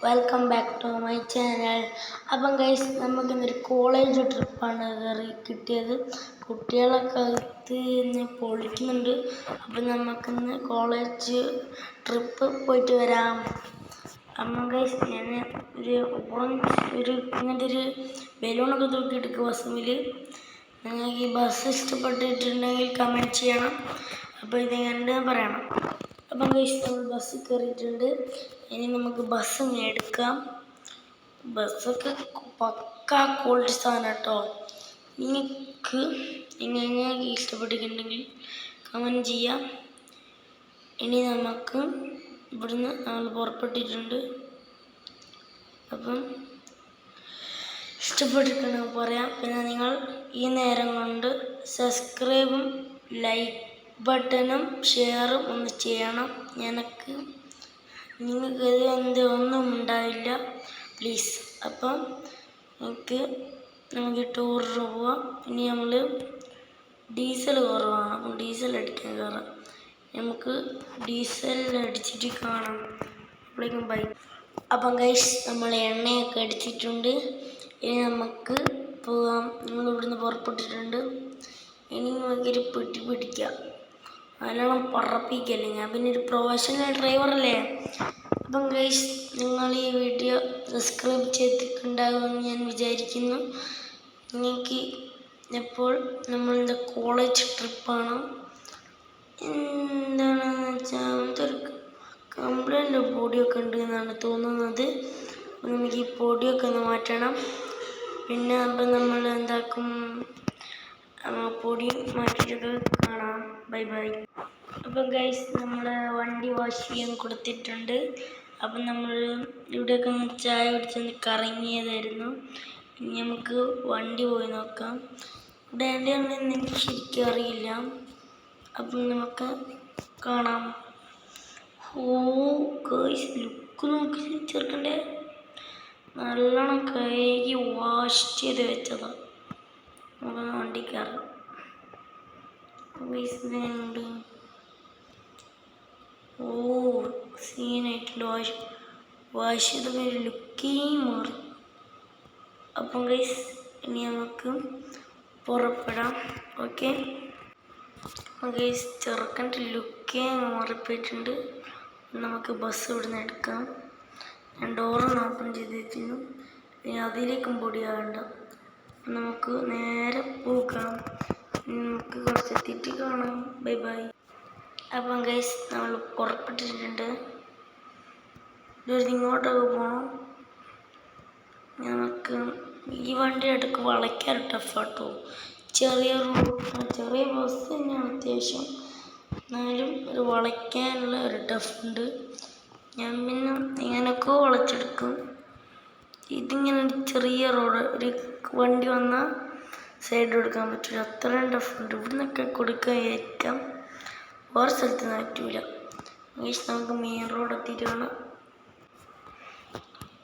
Welcome back to my channel. അപ്പം guys, നമുക്കിന്നൊരു college ട്രിപ്പാണ് കിട്ടിയത്. കുട്ടികളൊക്കെ അകത്ത് പൊളിക്കുന്നുണ്ട്. അപ്പം നമുക്കിന്ന് കോളേജ് ട്രിപ്പ് പോയിട്ട് വരാം. അപ്പം ഗൈസ്, ഞാൻ ഇങ്ങനത്തെ ഒരു ബലൂണൊക്കെ തൂക്കിയെടുക്കുക ബസ്സിൽ. നിങ്ങൾക്ക് ഈ ബസ് ഇഷ്ടപ്പെട്ടിട്ടുണ്ടെങ്കിൽ കമൻറ്റ് ചെയ്യണം. അപ്പോൾ ഇതെങ്ങനെ പറയണം. അപ്പം ഗൈസ്, നമ്മൾ ബസ്സിൽ കയറിയിട്ടുണ്ട്. ഇനി നമുക്ക് ബസ് ഇങ്ങനെ എടുക്കാം. ബസ്സൊക്കെ പക്കാ ക്വാളിറ്റി സാധനം കേട്ടോ. നിങ്ങൾക്ക് ഇഷ്ടപ്പെട്ടിട്ടുണ്ടെങ്കിൽ കമൻറ്റ് ചെയ്യാം. ഇനി നമുക്ക് ഇവിടുന്ന് നമ്മൾ പുറപ്പെട്ടിട്ടുണ്ട്. അപ്പം ഇഷ്ടപ്പെട്ടിട്ടുണ്ടെങ്കിൽ പറയാം. പിന്നെ നിങ്ങൾ ഈ നേരം കൊണ്ട് സബ്സ്ക്രൈബും ലൈക്ക് ബട്ടണും ഷെയറും ഒന്ന് ചെയ്യണം. നിങ്ങൾക്ക് ഒന്നും ഉണ്ടാവില്ല പ്ലീസ്. അപ്പം നമുക്ക് ടൂറിന് പോവാം. ഇനി നമ്മൾ ഡീസൽ കുറവാണ്, അപ്പം ഡീസൽ അടിക്കാൻ കയറാം. നമുക്ക് ഡീസൽ അടിച്ചിട്ട് കാണാം. അപ്പോഴേക്കും ബൈ. അപ്പം ഗൈസ്, നമ്മൾ എണ്ണയൊക്കെ അടിച്ചിട്ടുണ്ട്. ഇനി നമുക്ക് പോവാം. നമ്മൾ ഇവിടുന്ന് പുറപ്പെട്ടിട്ടുണ്ട്. ഇനി നമുക്കൊരു പെട്ടി പിടിക്കാം. നല്ലോണം പറപ്പിക്കല്ലേ, ഞാൻ പിന്നെ ഒരു പ്രൊഫഷണൽ ഡ്രൈവറല്ലേ. അപ്പം ഗൈസ്, നിങ്ങൾ ഈ വീഡിയോ സബ്സ്ക്രൈബ് ചെയ്തിട്ടുണ്ടാകുമെന്ന് ഞാൻ വിചാരിക്കുന്നു. നിങ്ങൾക്ക് ഇപ്പോൾ നമ്മളുടെ കോളേജ് ട്രിപ്പാണ്. എന്താണെന്ന് വെച്ചാൽ ഒരു കംപ്ലൈൻറ്റ് പൊടിയൊക്കെ ഉണ്ട് എന്നാണ് തോന്നുന്നത്. നമുക്ക് ഈ പൊടിയൊക്കെ ഒന്ന് മാറ്റണം. പിന്നെ അപ്പം നമ്മൾ എന്താക്കും, പൊടി മാറ്റിയിട്ട് കാണാം. Bye bye. അപ്പം ഗൈസ്, നമ്മൾ വണ്ടി വാഷ് ചെയ്യാൻ കൊടുത്തിട്ടുണ്ട്. അപ്പം നമ്മൾ ഇവിടെയൊക്കെ ചായ കുടിച്ചൊന്ന് കറങ്ങിയതായിരുന്നു. ഇനി നമുക്ക് വണ്ടി പോയി നോക്കാം. ഇവിടെ എവിടെയാണെന്ന് എനിക്ക് ശരിക്കും അറിയില്ല. അപ്പം നമുക്ക് കാണാം. ഗൈസ്, ലുക്ക് നോക്കി ചേർക്കണ്ടേ. നല്ലോണം കഴുകി വാഷ് ചെയ്ത് വെച്ചതാണ്. നമുക്ക് വണ്ടി കയറാം. ഉണ്ട്. സീനായിട്ടുണ്ട്. വാഷ് ചെയ്ത ലുക്കേ മാറി. അപ്പം ഗൈസ്, ഇനി നമുക്ക് പുറപ്പെടാം. ഓക്കെ ഗൈസ്, ചെറുക്കൻ്റെ ലുക്കേ മാറിപ്പോയിട്ടുണ്ട്. നമുക്ക് ബസ് ഇവിടുന്ന് എടുക്കാം. ഞാൻ ഡോറൊന്ന് ഓപ്പൺ ചെയ്തിരുന്നു. ഇനി അതിലേക്കും പൊടിയാകണ്ട. നമുക്ക് നേരെ പോകാം. നമുക്ക് കുറച്ചെത്തിയിട്ട് കാണാം. Bye bye. അപ്പം ഗൈസ്, നമ്മൾ പുറപ്പെട്ടിട്ടുണ്ട്. ഇങ്ങോട്ടൊക്കെ പോകണം. നമുക്ക് ഈ വണ്ടി ഇടയ്ക്ക് വളയ്ക്കാൻ ടഫാട്ടോ. ചെറിയ ബസ് തന്നെയാണ് അത്യാവശ്യം. എന്നാലും ഒരു വളയ്ക്കാനുള്ള ഒരു ടഫുണ്ട്. ഞാൻ പിന്നെ ഇങ്ങനെയൊക്കെ വളച്ചെടുക്കും. ഇതിങ്ങനെ ഒരു ചെറിയ റോഡ്, ഒരു വണ്ടി വന്നാൽ സൈഡ് കൊടുക്കാൻ പറ്റില്ല. അത്രയും ടഫുണ്ട്. ഇവിടുന്നൊക്കെ കൊടുക്കാതിരിക്കാം. വേറെ സ്ഥലത്ത് നിന്ന് പറ്റൂല. ഗൈസ്, നമുക്ക് മെയിൻ റോഡ് എത്തിയിട്ട് കാണാം.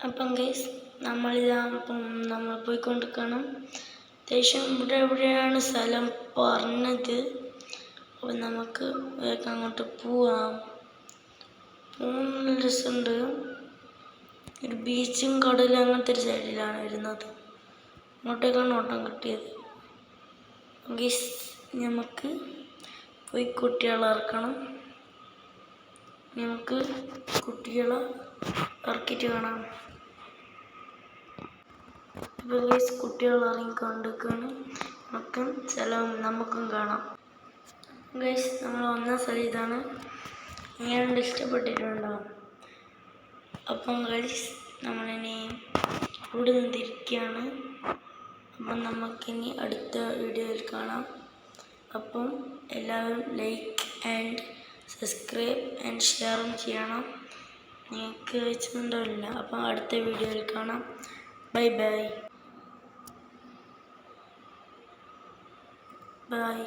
അപ്പം ഗൈസ്, നമ്മൾ പോയിക്കൊണ്ടിരിക്കണം. അത്യാവശ്യം ഇവിടെ എവിടെയാണ് സ്ഥലം പറഞ്ഞത്. അപ്പം നമുക്ക് വേഗം അങ്ങോട്ട് പോവാം. നല്ല രസമുണ്ട്. ഒരു ബീച്ചും കടലും അങ്ങനത്തെ ഒരു സൈഡിലാണ് വരുന്നത്. അങ്ങോട്ടേക്കാണ് ഓട്ടം കിട്ടിയത്. ഗൈസ്, നമുക്ക് പോയി കുട്ടികളെ ഇറക്കണം. നമുക്ക് കുട്ടികളെ ഇറക്കിയിട്ട് കാണാം. ഇപ്പോൾ ഗൈസ്, കുട്ടികൾ ഇറങ്ങിക്കൊണ്ടിരിക്കുകയാണ്. നമുക്കും കാണാം. ഗൈസ്, നമ്മൾ വന്ന സ്ഥലം ഇതാണ്. ഇങ്ങനെ ഇഷ്ടപ്പെട്ടിട്ടുണ്ടാവും. അപ്പം ഗൈസ്, നമ്മളിനി ഇവിടെ നിന്ന് തിരിക്കുകയാണ്. അപ്പം നമുക്കിനി അടുത്ത വീഡിയോയിൽ കാണാം. അപ്പം എല്ലാവരും ലൈക്ക് ആൻഡ് സബ്സ്ക്രൈബ് ആൻഡ് ഷെയറും ചെയ്യണം. നിങ്ങൾക്ക് വെച്ചിട്ടുണ്ടാവില്ല. അപ്പം അടുത്ത വീഡിയോയിൽ കാണാം. Bye bye. ബൈ.